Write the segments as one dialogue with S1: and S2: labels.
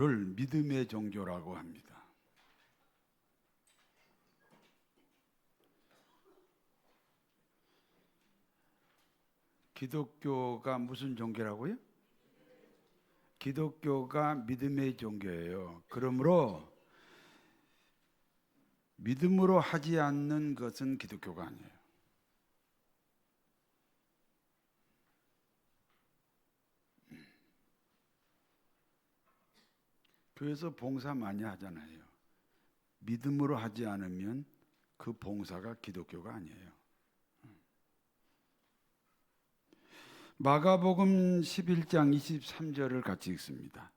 S1: 를 믿음의 종교라고 합니다. 기독교가 무슨 종교라고요? 기독교가 믿음의 종교예요. 그러므로 믿음으로 하지 않는 것은 기독교가 아니에요. 교회에서 봉사 많이 하잖아요. 믿음으로 하지 않으면 그 봉사가 기독교가 아니에요. 마가복음 11장 23절을 같이 읽습니다.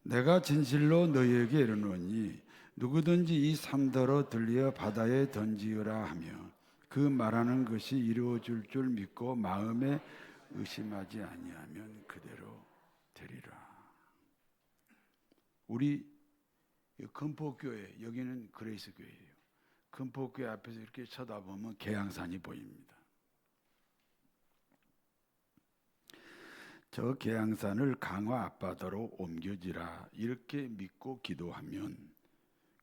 S1: 내가 진실로 너희에게 이르노니 누구든지 이 산더러 들려 바다에 던지으라 하며 그 말하는 것이 이루어질 줄 믿고 마음에 의심하지 아니하면 그대로 되리라. 우리 금포교회, 여기는 그레이스 교회예요. 금포교회 앞에서 이렇게 쳐다보면 계양산이 보입니다. 저 계양산을 강화 앞바다로 옮겨지라 이렇게 믿고 기도하면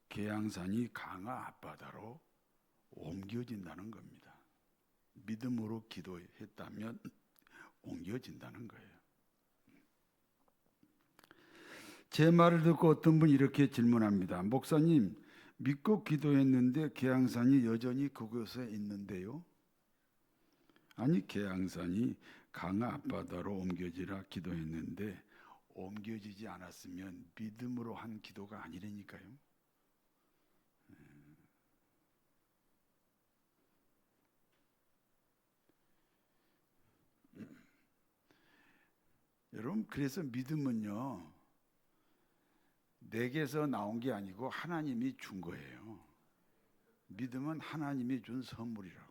S1: 계양산이 강화 앞바다로 옮겨진다는 겁니다. 믿음으로 기도했다면 옮겨진다는 거예요. 제 말을 듣고 어떤 분이 이렇게 질문합니다. 목사님, 믿고 기도했는데 계양산이 여전히 그곳에 있는데요? 아니, 계양산이 강화 앞바다로 옮겨지라 기도했는데 옮겨지지 않았으면 믿음으로 한 기도가 아니라니까요. 여러분, 그래서 믿음은요, 내게서 나온 게 아니고 하나님이 준 거예요. 믿음은 하나님이 준 선물이라고.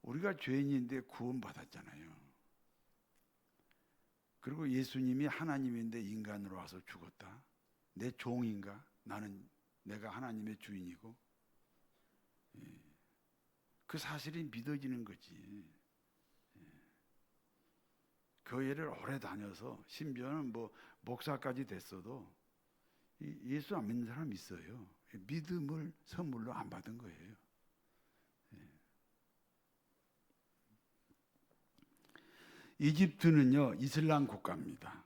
S1: 우리가 죄인인데 구원받았잖아요. 그리고 예수님이 하나님인데 인간으로 와서 죽었다. 내 종인가? 내가 하나님의 주인이고. 그 사실이 믿어지는 거지. 교회를 오래 다녀서 심지어는 목사까지 됐어도 예수 안 믿는 사람 있어요. 믿음을 선물로 안 받은 거예요. 이집트는요, 이슬람 국가입니다.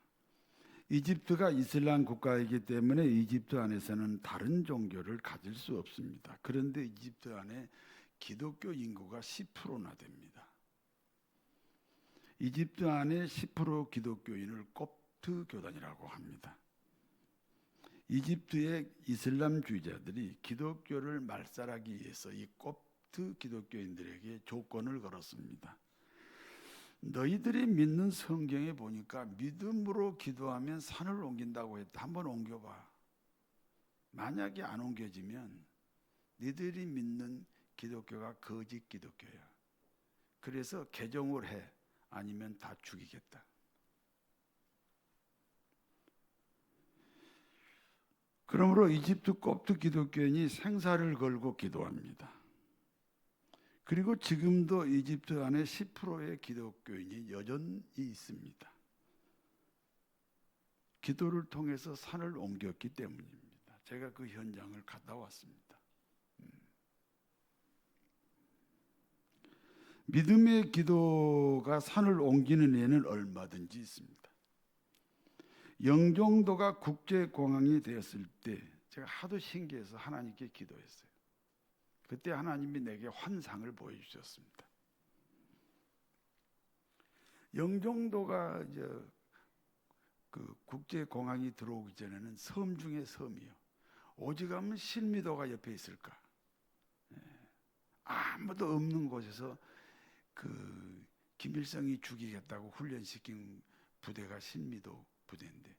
S1: 이집트가 이슬람 국가이기 때문에 이집트 안에서는 다른 종교를 가질 수 없습니다. 그런데 이집트 안에 기독교 인구가 10%나 됩니다. 이집트 안에 10% 기독교인을 콥트 교단이라고 합니다. 이집트의 이슬람주의자들이 기독교를 말살하기 위해서 이 콥트 기독교인들에게 조건을 걸었습니다. 너희들이 믿는 성경에 보니까 믿음으로 기도하면 산을 옮긴다고 했다. 한번 옮겨봐. 만약에 안 옮겨지면 너희들이 믿는 기독교가 거짓 기독교야. 그래서 개종을 해. 아니면 다 죽이겠다. 그러므로 이집트 콥트 기독교인이 생사를 걸고 기도합니다. 그리고 지금도 이집트 안에 10%의 기독교인이 여전히 있습니다. 기도를 통해서 산을 옮겼기 때문입니다. 제가 그 현장을 갔다 왔습니다. 믿음의 기도가 산을 옮기는 예는 얼마든지 있습니다. 영종도가 국제공항이 되었을 때 제가 하도 신기해서 하나님께 기도했어요. 그때 하나님이 내게 환상을 보여주셨습니다. 영종도가 그 국제공항이 들어오기 전에는 섬 중에 섬이요. 오직하면 실미도가 옆에 있을까? 아무도 없는 곳에서 그 김일성이 죽이겠다고 훈련시킨 부대가 신미도 부대인데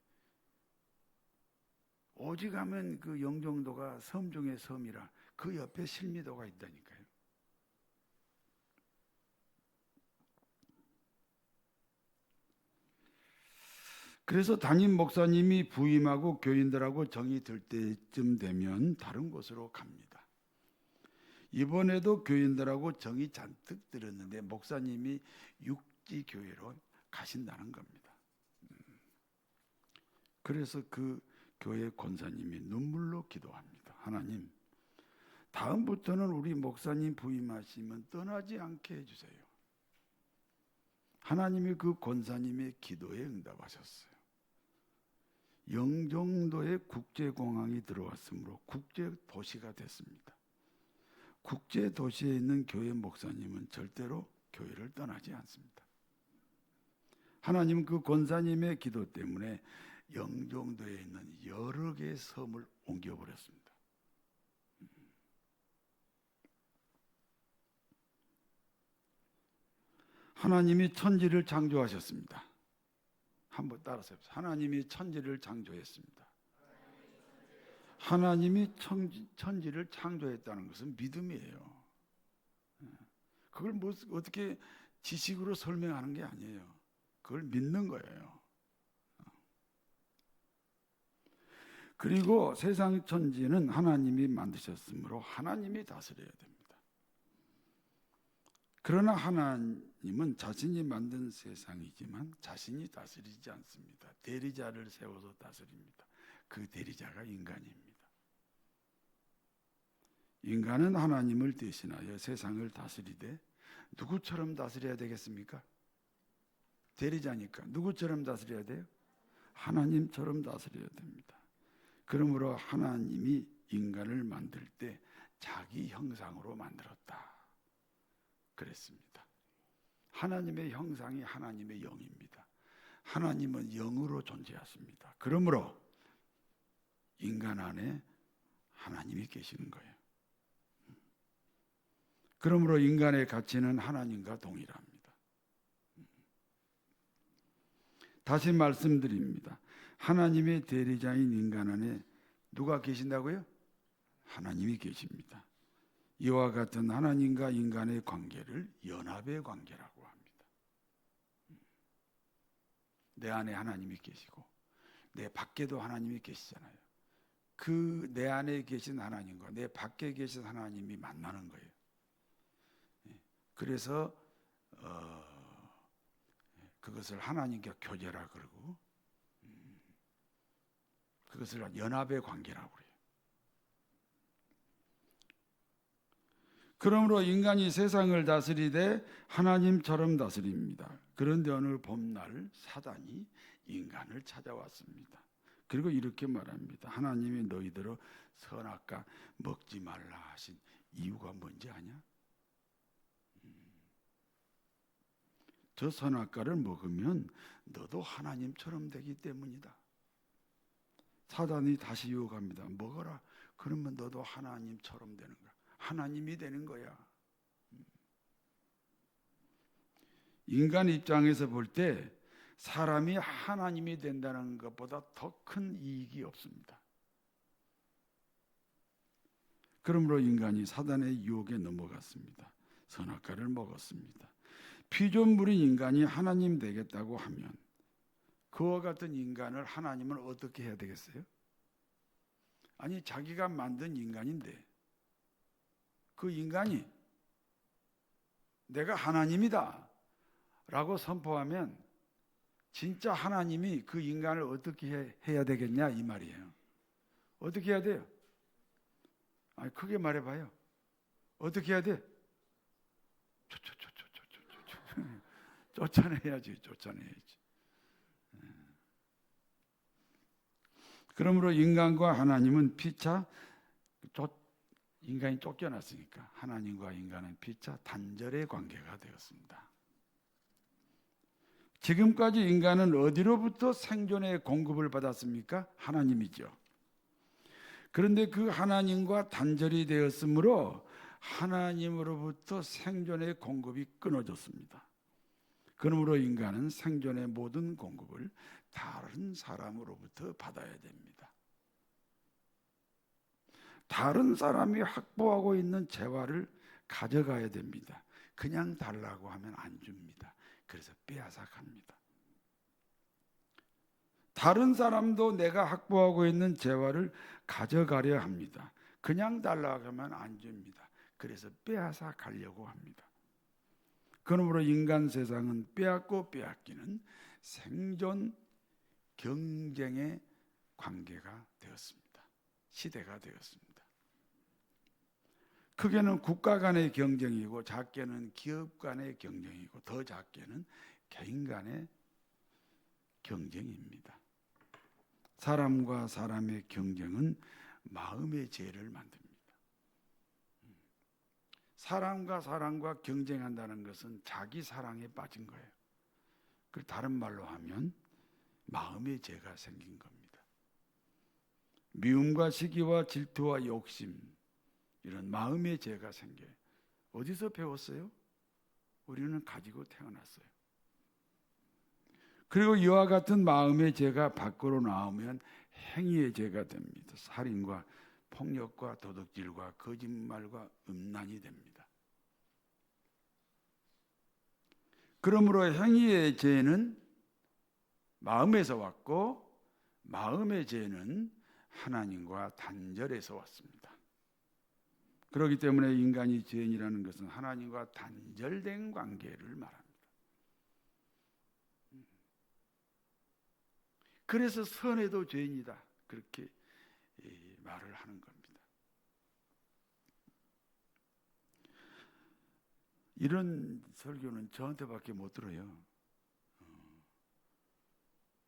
S1: 오직하면 그 영종도가 섬 중의 섬이라 그 옆에 실미도가 있다니까요. 그래서 담임 목사님이 부임하고 교인들하고 정이 들 때쯤 되면 다른 곳으로 갑니다. 이번에도 교인들하고 정이 잔뜩 들었는데 목사님이 육지교회로 가신다는 겁니다. 그래서 그 교회 권사님이 눈물로 기도합니다. 하나님, 다음부터는 우리 목사님 부임하시면 떠나지 않게 해주세요. 하나님이 그 권사님의 기도에 응답하셨어요. 영종도에 국제공항이 들어왔으므로 국제도시가 됐습니다. 국제도시에 있는 교회 목사님은 절대로 교회를 떠나지 않습니다. 하나님은 그 권사님의 기도 때문에 영종도에 있는 여러 개의 섬을 옮겨버렸습니다. 하나님이 천지를 창조하셨습니다. 한번 따라서 해보세요. 하나님이 천지를 창조했습니다. 하나님이 천지를 창조했다는 것은 믿음이에요. 그걸 뭐 어떻게 지식으로 설명하는 게 아니에요. 그걸 믿는 거예요. 그리고 세상 천지는 하나님이 만드셨으므로 하나님이 다스려야 됩니다. 그러나 하나님은 자신이 만든 세상이지만 자신이 다스리지 않습니다. 대리자를 세워서 다스립니다. 그 대리자가 인간입니다. 인간은 하나님을 대신하여 세상을 다스리되 누구처럼 다스려야 되겠습니까? 대리자니까 누구처럼 다스려야 돼요? 하나님처럼 다스려야 됩니다. 그러므로 하나님이 인간을 만들 때 자기 형상으로 만들었다 그랬습니다. 하나님의 형상이 하나님의 영입니다. 하나님은 영으로 존재하십니다. 그러므로 인간 안에 하나님이 계시는 거예요. 그러므로 인간의 가치는 하나님과 동일합니다. 다시 말씀드립니다. 하나님의 대리자인 인간 안에 누가 계신다고요? 하나님이 계십니다. 이와 같은 하나님과 인간의 관계를 연합의 관계라고 합니다. 내 안에 하나님이 계시고 내 밖에도 하나님이 계시잖아요. 그 내 안에 계신 하나님과 내 밖에 계신 하나님이 만나는 거예요. 그래서 그것을 하나님과 교제라 그러고 그것을 연합의 관계라고 그래요. 그러므로 인간이 세상을 다스리되 하나님처럼 다스립니다. 그런데 어느 봄날 사단이 인간을 찾아왔습니다. 그리고 이렇게 말합니다. 하나님이 너희들을 선악과 먹지 말라 하신 이유가 뭔지 아냐? 저 선악과를 먹으면 너도 하나님처럼 되기 때문이다. 사단이 다시 유혹합니다. 먹어라. 그러면 너도 하나님처럼 되는 거야. 하나님이 되는 거야. 인간 입장에서 볼 때 사람이 하나님이 된다는 것보다 더 큰 이익이 없습니다. 그러므로 인간이 사단의 유혹에 넘어갔습니다. 선악과를 먹었습니다. 피조물인 인간이 하나님 되겠다고 하면 그와 같은 인간을 하나님은 어떻게 해야 되겠어요? 아니 자기가 만든 인간인데 그 인간이 내가 하나님이다 라고 선포하면 진짜 하나님이 그 인간을 어떻게 해야 되겠냐 이 말이에요. 어떻게 해야 돼요? 아니 크게 말해봐요. 어떻게 해야 돼? 쫓아내야지. 그러므로 인간과 하나님은 피차 인간이 쫓겨났으니까 하나님과 인간은 피차 단절의 관계가 되었습니다. 지금까지 인간은 어디로부터 생존의 공급을 받았습니까? 하나님이죠. 그런데 그 하나님과 단절이 되었으므로 하나님으로부터 생존의 공급이 끊어졌습니다. 그러므로 인간은 생존의 모든 공급을 다른 사람으로부터 받아야 됩니다. 다른 사람이 확보하고 있는 재화를 가져가야 됩니다. 그냥 달라고 하면 안 줍니다. 그래서 빼앗아 갑니다. 다른 사람도 내가 확보하고 있는 재화를 가져가려 합니다. 그냥 달라고 하면 안 줍니다. 그래서 빼앗아 가려고 합니다. 그러므로 인간 세상은 빼앗고 빼앗기는 생존 경쟁의 관계가 되었습니다. 시대가 되었습니다. 크게는 국가 간의 경쟁이고, 작게는 기업 간의 경쟁이고, 더 작게는 개인 간의 경쟁입니다. 사람과 사람의 경쟁은 마음의 죄를 만듭니다. 사람과 사람과 경쟁한다는 것은 자기 사랑에 빠진 거예요. 그 다른 말로 하면 마음의 죄가 생긴 겁니다. 미움과 시기와 질투와 욕심, 이런 마음의 죄가 생겨요. 어디서 배웠어요? 우리는 가지고 태어났어요. 그리고 이와 같은 마음의 죄가 밖으로 나오면 행위의 죄가 됩니다. 살인과 폭력과 도둑질과 거짓말과 음란이 됩니다. 그러므로 행위의 죄는 마음에서 왔고, 마음의 죄는 하나님과 단절해서 왔습니다. 그렇기 때문에 인간이 죄인이라는 것은 하나님과 단절된 관계를 말합니다. 그래서 선해도 죄인이다, 그렇게 말을 하는 겁니다. 이런 설교는 저한테밖에 못 들어요.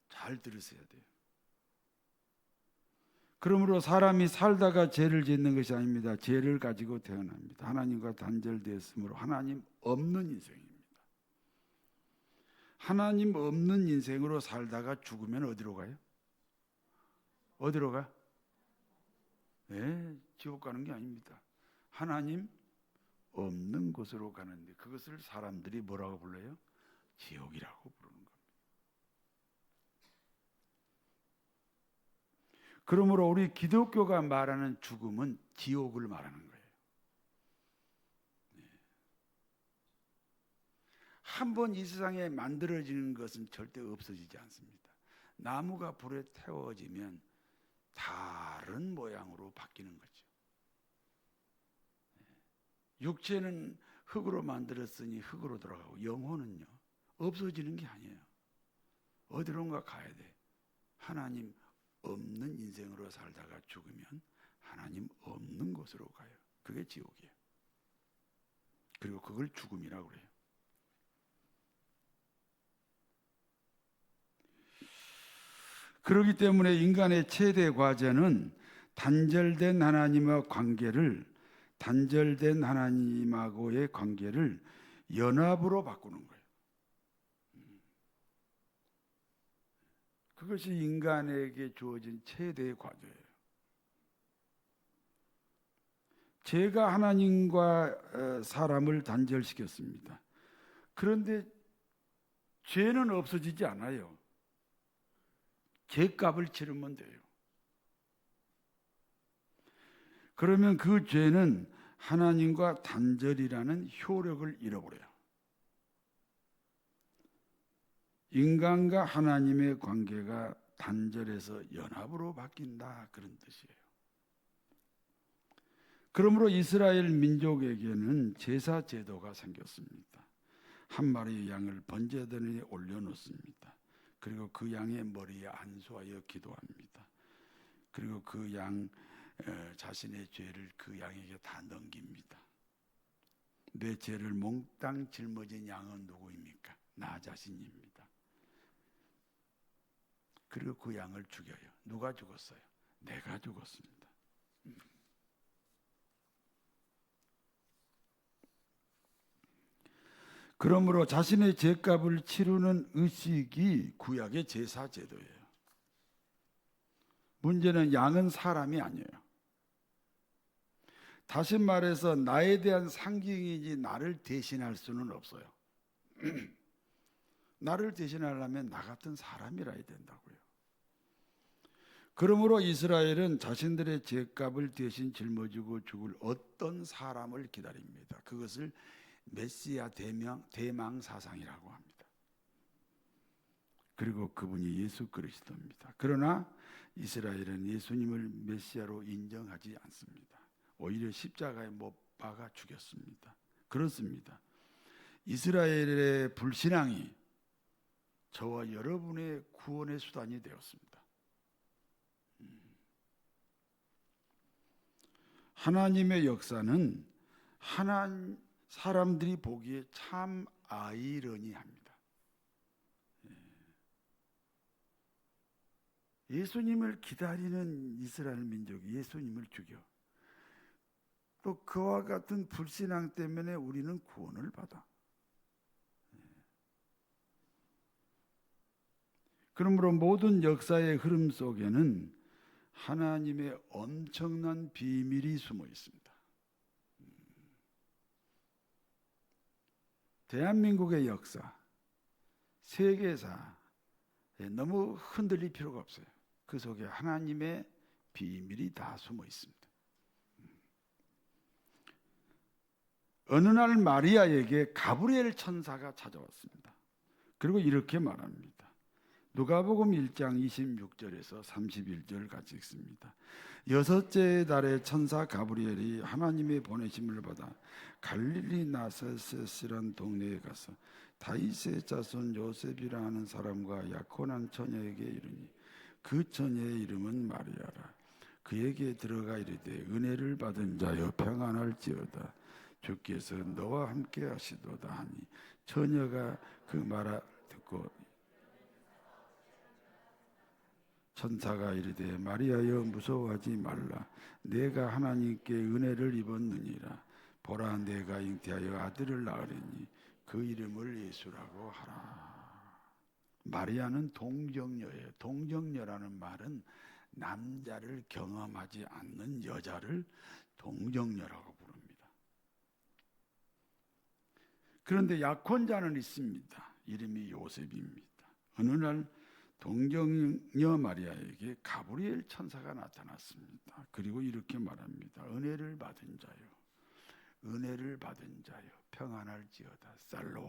S1: 잘 들으셔야 돼요. 그러므로 사람이 살다가 죄를 짓는 것이 아닙니다. 죄를 가지고 태어납니다. 하나님과 단절되었으므로 하나님 없는 인생입니다. 하나님 없는 인생으로 살다가 죽으면 어디로 가요? 어디로 가? 네, 지옥 가는 게 아닙니다. 하나님 없는 곳으로 가는데, 그것을 사람들이 뭐라고 불러요? 지옥이라고 부르는 겁니다. 그러므로 우리 기독교가 말하는 죽음은 지옥을 말하는 거예요. 한번 이 세상에 만들어지는 것은 절대 없어지지 않습니다. 나무가 불에 태워지면 다른 모양으로 바뀌는 거죠. 육체는 흙으로 만들었으니 흙으로 돌아가고, 영혼은요 없어지는 게 아니에요. 어디론가 가야 돼. 하나님 없는 인생으로 살다가 죽으면 하나님 없는 곳으로 가요. 그게 지옥이에요. 그리고 그걸 죽음이라고 그래요. 그렇기 때문에 인간의 최대 과제는 단절된 하나님하고의 관계를 연합으로 바꾸는 거예요. 그것이 인간에게 주어진 최대의 과제예요. 죄가 하나님과 사람을 단절시켰습니다. 그런데 죄는 없어지지 않아요. 죄값을 치르면 돼요. 그러면 그 죄는 하나님과 단절이라는 효력을 잃어버려요. 인간과 하나님의 관계가 단절해서 연합으로 바뀐다, 그런 뜻이에요. 그러므로 이스라엘 민족에게는 제사 제도가 생겼습니다. 한 마리의 양을 번제단에 올려놓습니다. 그리고 그 양의 머리에 안수하여 기도합니다. 그리고 그 양 자신의 죄를 그 양에게 다 넘깁니다. 내 죄를 몽땅 짊어진 양은 누구입니까? 나 자신입니다. 그리고 그 양을 죽여요. 누가 죽었어요? 내가 죽었습니다. 그러므로 자신의 죄값을 치르는 의식이 구약의 제사 제도예요. 문제는 양은 사람이 아니에요. 다시 말해서 나에 대한 상징이지 나를 대신할 수는 없어요. 나를 대신하려면 나 같은 사람이라야 된다고요. 그러므로 이스라엘은 자신들의 죄값을 대신 짊어지고 죽을 어떤 사람을 기다립니다. 그것을 메시아 대망 사상이라고 합니다. 그리고 그분이 예수 그리스도입니다. 그러나 이스라엘은 예수님을 메시아로 인정하지 않습니다. 오히려 십자가에 못 박아 죽였습니다. 그렇습니다. 이스라엘의 불신앙이 저와 여러분의 구원의 수단이 되었습니다. 하나님의 역사는 사람들이 보기에 참 아이러니합니다. 예수님을 기다리는 이스라엘 민족이 예수님을 죽여. 또 그와 같은 불신앙 때문에 우리는 구원을 받아. 그러므로 모든 역사의 흐름 속에는 하나님의 엄청난 비밀이 숨어 있습니다. 대한민국의 역사, 세계사에 너무 흔들릴 필요가 없어요. 그 속에 하나님의 비밀이 다 숨어 있습니다. 어느 날 마리아에게 가브리엘 천사가 찾아왔습니다. 그리고 이렇게 말합니다. 누가복음 1장 26절에서 31절 같이 읽습니다. 여섯째 달에 천사 가브리엘이 하나님의 보내심을 받아 갈릴리 나사렛이라는 동네에 가서 다윗의 자손 요셉이라 하는 사람과 약혼한 처녀에게 이르니 그 처녀의 이름은 마리아라. 그에게 들어가 이르되 은혜를 받은 자여 평안할지어다. 주께서 너와 함께 하시도다 하니 처녀가 그 말 듣고 천사가 이르되 마리아여 무서워하지 말라. 내가 하나님께 은혜를 입었느니라. 보라 내가 잉태하여 아들을 낳으리니 그 이름을 예수라고 하라. 마리아는 동정녀예요. 동정녀라는 말은 남자를 경험하지 않는 여자를 동정녀라고 부릅니다. 그런데 약혼자는 있습니다. 이름이 요셉입니다. 어느 날 동정녀 마리아에게 가브리엘 천사가 나타났습니다. 그리고 이렇게 말합니다. 은혜를 받은 자요, 은혜를 받은 자요, 평안할지어다. 살롬.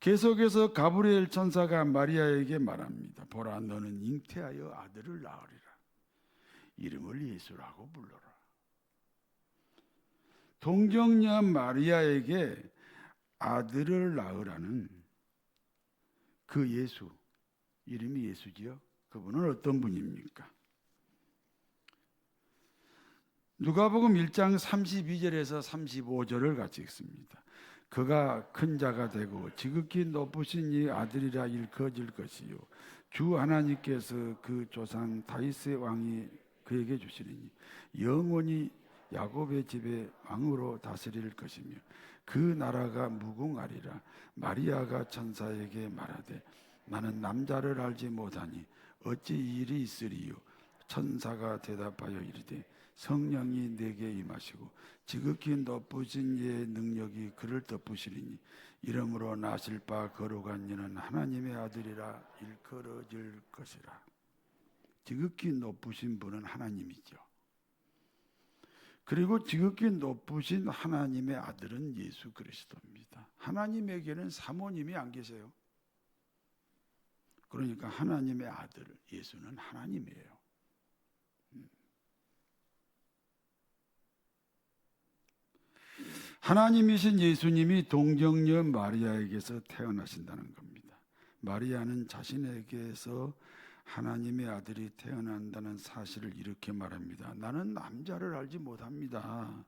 S1: 계속해서 가브리엘 천사가 마리아에게 말합니다. 보라, 너는 잉태하여 아들을 낳으리라. 이름을 예수라고 불러라. 동정녀 마리아에게 아들을 낳으라는 그 예수, 이름이 예수지요. 그분은 어떤 분입니까? 누가복음 1장 32절에서 35절을 같이 읽습니다. 그가 큰 자가 되고 지극히 높으신 이 아들이라 일컬어질 것이요 주 하나님께서 그 조상 다윗의 왕이 그에게 주시리니 영원히 야곱의 집에 왕으로 다스릴 것이며 그 나라가 무궁하리라. 마리아가 천사에게 말하되 나는 남자를 알지 못하니 어찌 이 일이 있으리요. 천사가 대답하여 이르되 성령이 내게 임하시고 지극히 높으신 이의 능력이 그를 덮으시리니 이러므로 나실 바 거룩한 이는 하나님의 아들이라 일컬어질 것이라. 지극히 높으신 분은 하나님이죠. 그리고 지극히 높으신 하나님의 아들은 예수 그리스도입니다. 하나님에게는 사모님이 안 계세요. 그러니까 하나님의 아들 예수는 하나님이에요. 하나님이신 예수님이 동정녀 마리아에게서 태어나신다는 겁니다. 마리아는 자신에게서 하나님의 아들이 태어난다는 사실을 이렇게 말합니다. 나는 남자를 알지 못합니다.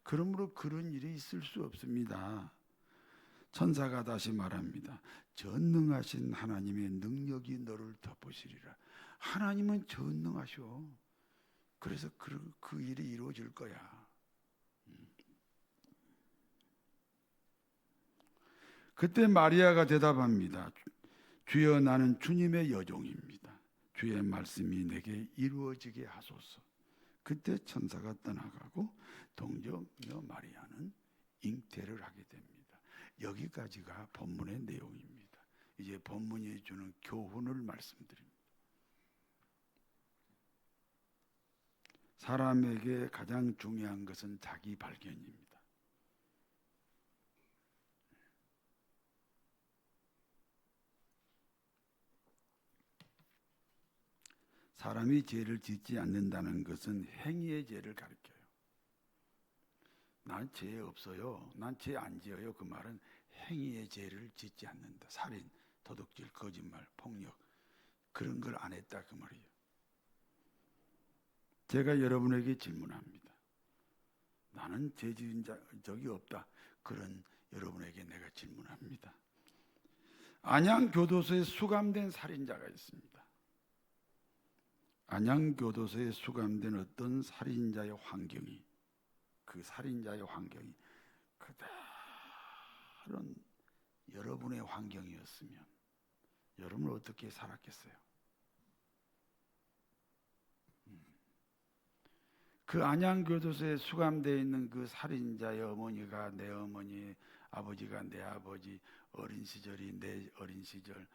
S1: 그러므로 그런 일이 있을 수 없습니다. 천사가 다시 말합니다. 전능하신 하나님의 능력이 너를 덮으시리라. 하나님은 전능하셔. 그래서 그 일이 이루어질 거야. 그때 마리아가 대답합니다. 주여 나는 주님의 여종입니다. 주의 말씀이 내게 이루어지게 하소서. 그때 천사가 떠나가고 동정녀 마리아는 잉태를 하게 됩니다. 여기까지가 본문의 내용입니다. 이제 본문이 주는 교훈을 말씀드립니다. 사람에게 가장 중요한 것은 자기 발견입니다. 사람이 죄를 짓지 않는다는 것은 행위의 죄를 가리켜요. 난 죄 없어요. 난 죄 안 지어요. 그 말은 행위의 죄를 짓지 않는다. 살인, 도둑질, 거짓말, 폭력 그런 걸 안 했다 그 말이에요. 제가 여러분에게 질문합니다. 나는 죄 지은 적이 없다. 그런 여러분에게 내가 질문합니다. 안양교도소에 수감된 살인자가 있습니다. 안양교도소에 수감된 어떤 살인자의 환경이, 그 살인자의 환경이 그대로 여러분의 환경이었으면 여러분은 어떻게 살았겠어요? 그 안양교도소에 수감되어 있는 그 살인자의 어머니가 내 어머니, 아버지가 내 아버지, 어린 시절이 내 어린 시절,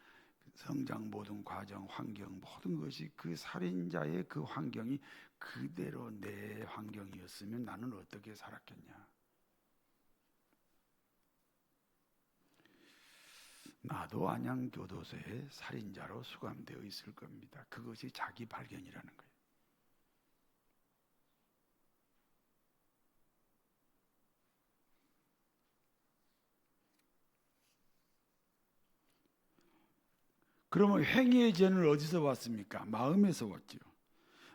S1: 성장 모든 과정, 환경, 모든 것이 그 살인자의 그 환경이 그대로 내 환경이었으면 나는 어떻게 살았겠냐? 나도 안양교도소에 살인자로 수감되어 있을 겁니다. 그것이 자기 발견이라는 거예요. 그러면 행위의 죄는 어디서 왔습니까? 마음에서 왔죠.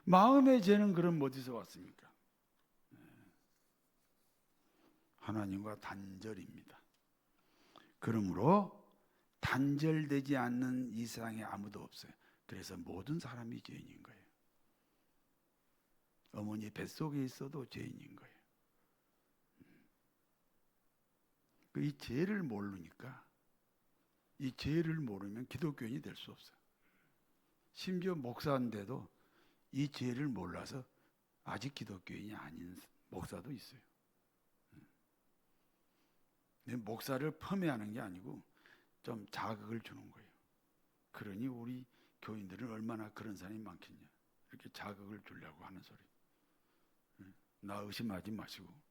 S1: 마음의 죄는 그럼 어디서 왔습니까? 하나님과 단절입니다. 그러므로 단절되지 않는 이 세상에 아무도 없어요. 그래서 모든 사람이 죄인인 거예요. 어머니 뱃속에 있어도 죄인인 거예요. 이 죄를 모르니까, 이 죄를 모르면 기독교인이 될 수 없어요. 심지어 목사인데도 이 죄를 몰라서 아직 기독교인이 아닌 목사도 있어요. 목사를 폄훼하는 게 아니고 좀 자극을 주는 거예요. 그러니 우리 교인들은 얼마나 그런 사람이 많겠냐. 이렇게 자극을 주려고 하는 소리. 나 의심하지 마시고.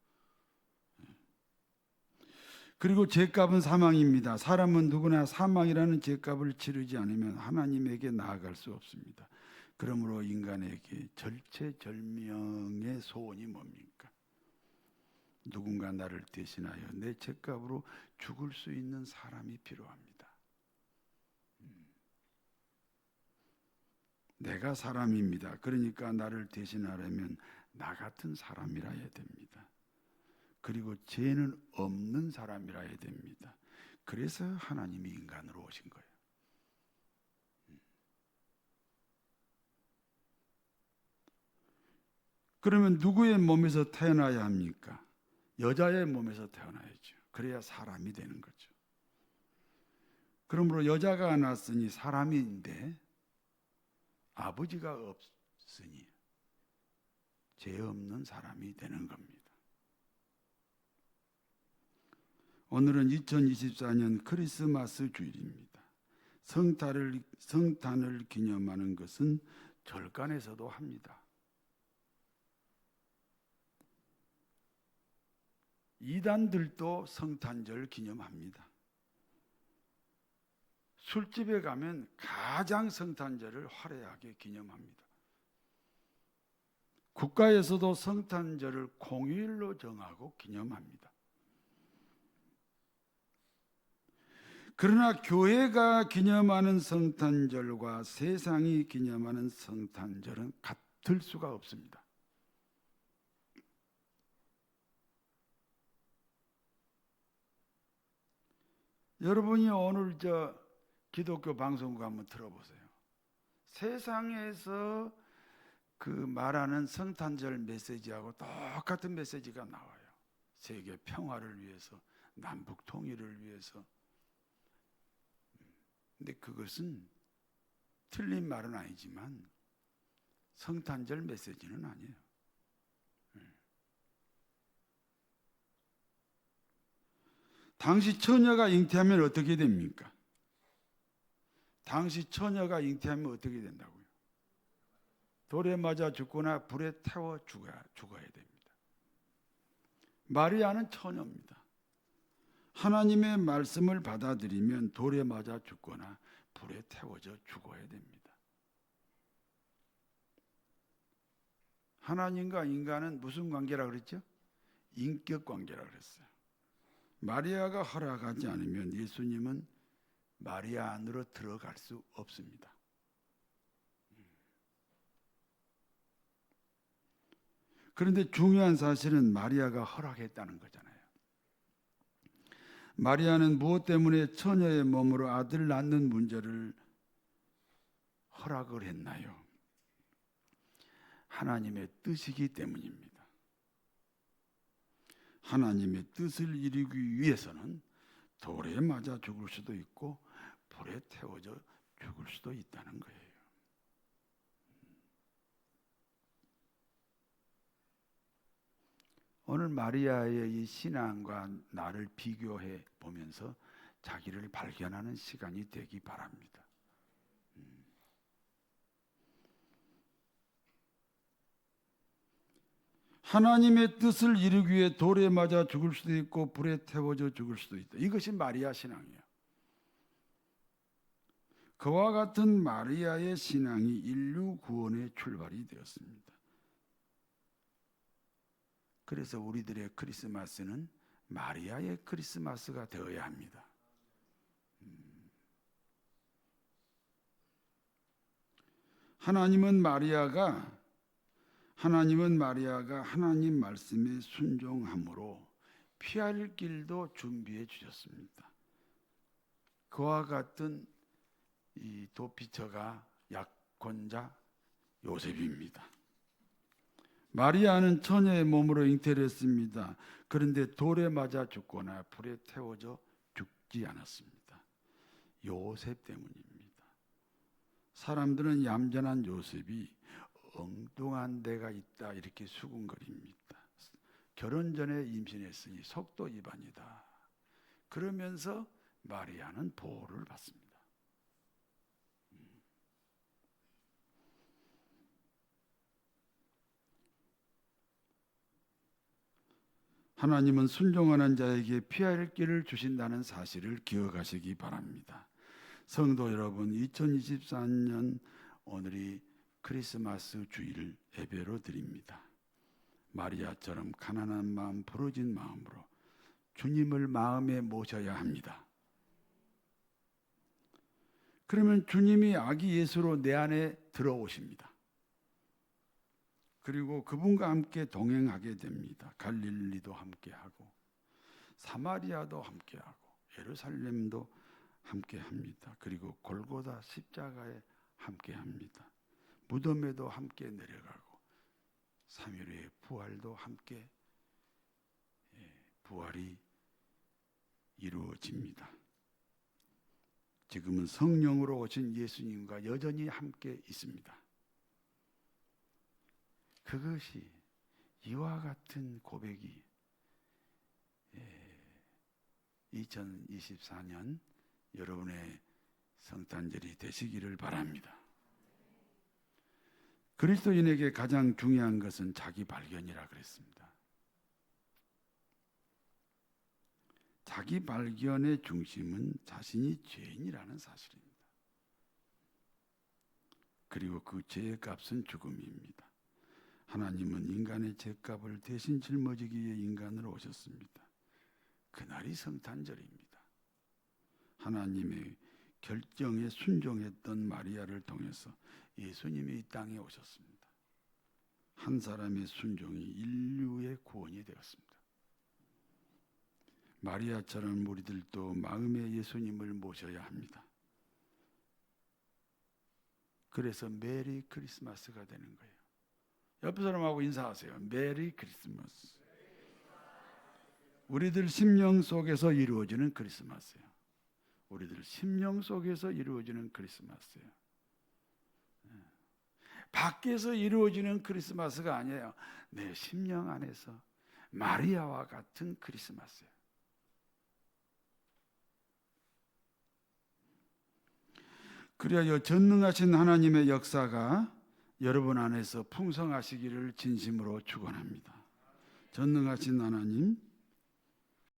S1: 그리고 죄값은 사망입니다. 사람은 누구나 사망이라는 죄값을 치르지 않으면 하나님에게 나아갈 수 없습니다. 그러므로 인간에게 절체절명의 소원이 뭡니까? 누군가 나를 대신하여 내 죄값으로 죽을 수 있는 사람이 필요합니다. 내가 사람입니다. 그러니까 나를 대신하려면 나 같은 사람이라 해야 됩니다. 그리고 죄는 없는 사람이라 해야 됩니다. 그래서 하나님이 인간으로 오신 거예요. 그러면 누구의 몸에서 태어나야 합니까? 여자의 몸에서 태어나야죠. 그래야 사람이 되는 거죠. 그러므로 여자가 낳았으니 사람인데 아버지가 없으니 죄 없는 사람이 되는 겁니다. 오늘은 2024년 크리스마스 주일입니다. 성탄을 기념하는 것은 절간에서도 합니다. 이단들도 성탄절 기념합니다. 술집에 가면 가장 성탄절을 화려하게 기념합니다. 국가에서도 성탄절을 공휴일로 정하고 기념합니다. 그러나 교회가 기념하는 성탄절과 세상이 기념하는 성탄절은 같을 수가 없습니다. 여러분이 오늘 기독교 방송국 한번 들어보세요. 세상에서 그 말하는 성탄절 메시지하고 똑같은 메시지가 나와요. 세계 평화를 위해서, 남북 통일을 위해서. 근데 그것은 틀린 말은 아니지만 성탄절 메시지는 아니에요. 당시 처녀가 잉태하면 어떻게 됩니까? 당시 처녀가 잉태하면 어떻게 된다고요? 돌에 맞아 죽거나 불에 태워 죽어야 됩니다. 마리아는 처녀입니다. 하나님의 말씀을 받아들이면 돌에 맞아 죽거나 불에 태워져 죽어야 됩니다. 하나님과 인간은 무슨 관계라고 그랬죠? 인격 관계라고 그랬어요. 마리아가 허락하지 않으면 예수님은 마리아 안으로 들어갈 수 없습니다. 그런데 중요한 사실은 마리아가 허락했다는 거잖아요. 마리아는 무엇 때문에 처녀의 몸으로 아들 낳는 문제를 허락을 했나요? 하나님의 뜻이기 때문입니다. 하나님의 뜻을 이루기 위해서는 돌에 맞아 죽을 수도 있고 불에 태워져 죽을 수도 있다는 거예요. 오늘 마리아의 이 신앙과 나를 비교해 보면서 자기를 발견하는 시간이 되기 바랍니다. 하나님의 뜻을 이루기 위해 돌에 맞아 죽을 수도 있고 불에 태워져 죽을 수도 있다. 이것이 마리아 신앙이에요. 그와 같은 마리아의 신앙이 인류 구원의 출발이 되었습니다. 그래서 우리들의 크리스마스는 마리아의 크리스마스가 되어야 합니다. 하나님은 마리아가 하나님 말씀에 순종함으로 피할 길도 준비해 주셨습니다. 그와 같은 이 도피처가 약혼자 요셉입니다. 마리아는 처녀의 몸으로 잉태를 했습니다. 그런데 돌에 맞아 죽거나 불에 태워져 죽지 않았습니다. 요셉 때문입니다. 사람들은 얌전한 요셉이 엉뚱한 데가 있다 이렇게 수군거립니다. 결혼 전에 임신했으니 속도 위반이다. 그러면서 마리아는 보호를 받습니다. 하나님은 순종하는 자에게 피할 길을 주신다는 사실을 기억하시기 바랍니다. 성도 여러분, 2024년 오늘이 크리스마스 주일 예배로 드립니다. 마리아처럼 가난한 마음, 부러진 마음으로 주님을 마음에 모셔야 합니다. 그러면 주님이 아기 예수로 내 안에 들어오십니다. 그리고 그분과 함께 동행하게 됩니다. 갈릴리도 함께하고 사마리아도 함께하고 예루살렘도 함께합니다. 그리고 골고다 십자가에 함께합니다. 무덤에도 함께 내려가고 3일 후에 부활도 함께 부활이 이루어집니다. 지금은 성령으로 오신 예수님과 여전히 함께 있습니다. 그것이 이와 같은 고백이 2024년 여러분의 성탄절이 되시기를 바랍니다. 그리스도인에게 가장 중요한 것은 자기 발견이라 그랬습니다. 자기 발견의 중심은 자신이 죄인이라는 사실입니다. 그리고 그 죄의 값은 죽음입니다. 하나님은 인간의 죄값을 대신 짊어지기 위해 인간으로 오셨습니다. 그날이 성탄절입니다. 하나님의 결정에 순종했던 마리아를 통해서 예수님이 이 땅에 오셨습니다. 한 사람의 순종이 인류의 구원이 되었습니다. 마리아처럼 우리들도 마음에 예수님을 모셔야 합니다. 그래서 메리 크리스마스가 되는 거예요. 옆 사람하고 인사하세요. 메리 크리스마스. 우리들 심령 속에서 이루어지는 크리스마스예요. 우리들 심령 속에서 이루어지는 크리스마스예요. 밖에서 이루어지는 크리스마스가 아니에요. 내 심령 안에서 마리아와 같은 크리스마스예요. 그리하여 전능하신 하나님의 역사가 여러분 안에서 풍성하시기를 진심으로 축원합니다. 전능하신 하나님,